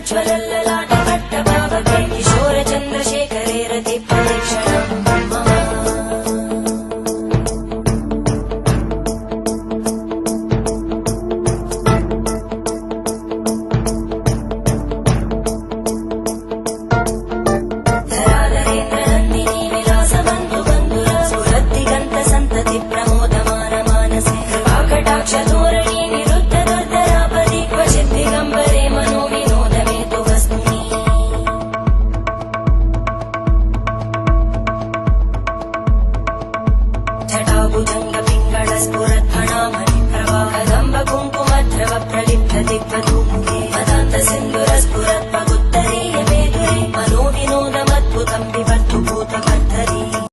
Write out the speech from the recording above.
ज्वलल्ललाटभट्टभावके किशोरचन्द्रशेखरे रतिप्रदक्षिणम् धराधरेन्द्रनन्दिनी विलासबन्धुबन्धुरा स्फुरद्दिगन्तसन्तति प्रमोदमान मानसे कृपाकटाक्षधोरणी निरुद्धदुर्धरापदि क्वचिद्दिगम्बरे मनोविनोदमेतु वस्तुनि जटाभुजङ्गपिङ्गळस्फुरद्फणामणिप्रवाहदम्ब कुङ्कुमद्रव प्रलिप्तदिग्वधूमुखे मदान्तसिन्धुरस्फुरत्पग